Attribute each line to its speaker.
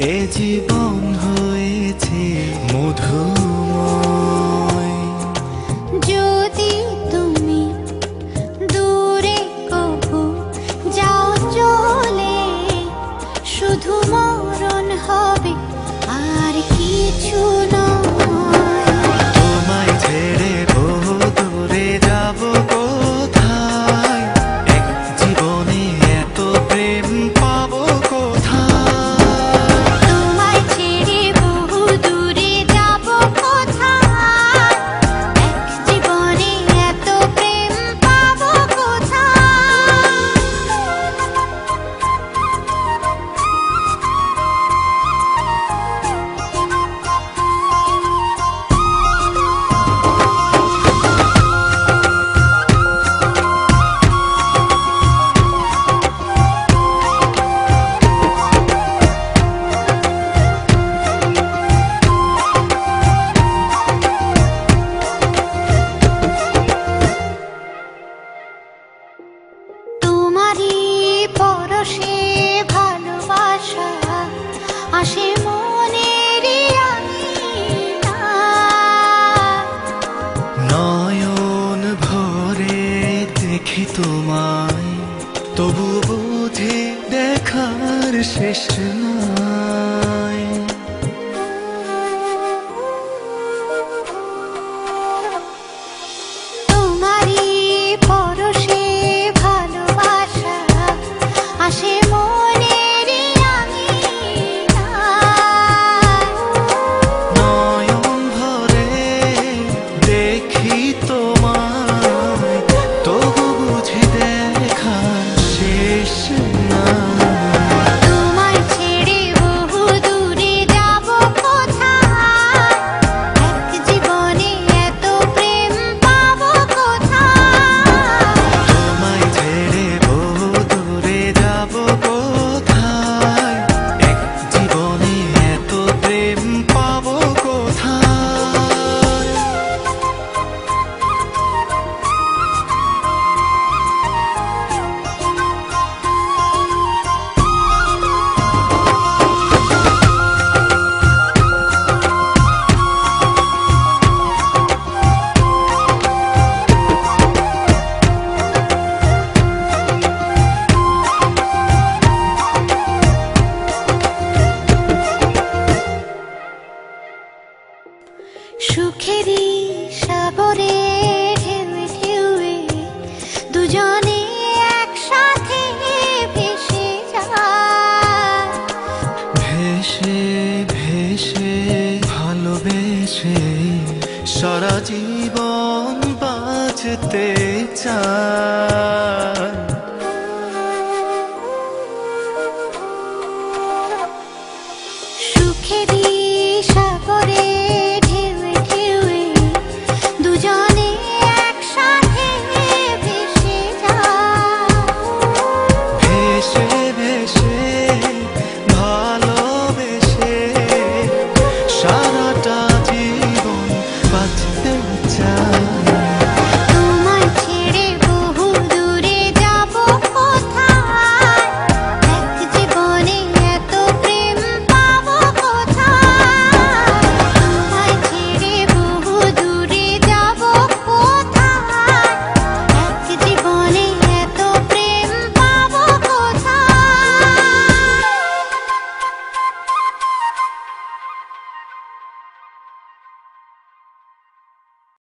Speaker 1: এ জীবন হয়েছে মধুময়।
Speaker 2: যদি তুমি দূরে কভু যাও চলে, শুধু মরণ হবে আর কিছু নয়।
Speaker 1: তোমায় ছেড়ে বহু দূরে যাব কোথায়, এক জীবনে এত প্রেম পাবো কোথায়।
Speaker 2: তোমায় ছেড়ে বহু দূরে যাব কোথায়, এক জীবনে এত প্রেম পাবো কোথায়। তোমারই পরশে ভালোবাসা আসে মনের আঙিনায়।
Speaker 1: নয়ন ভরে দেখি তোমায়, তবু বুঝি দেখার শেষ নাই।
Speaker 2: তোমারই পরশে ভালোবাসা আসে মনের আঙিনায়।
Speaker 1: নয়ন ভরে দেখি তোমায়, তবু বুঝি দেখার শেষ নাই।
Speaker 2: তোমায় ছেড়ে বহু দূরে যাব কোথায়, এক জীবনে এত প্রেম পাবো কোথায়।
Speaker 1: তোমায় ছেড়ে বহু দূরে যাব কোথায়, এক জীবনে এত প্রেম পাবো কোথায়।
Speaker 2: সুখেরই সাগরে ঢেউয়ে ঢেউয়ে দুজনে একসাথে ভেসে যায়।
Speaker 1: ভেসে ভেসে ভালোবেসে সারা জীবন বাঁচতে চায়।
Speaker 2: সুখেরই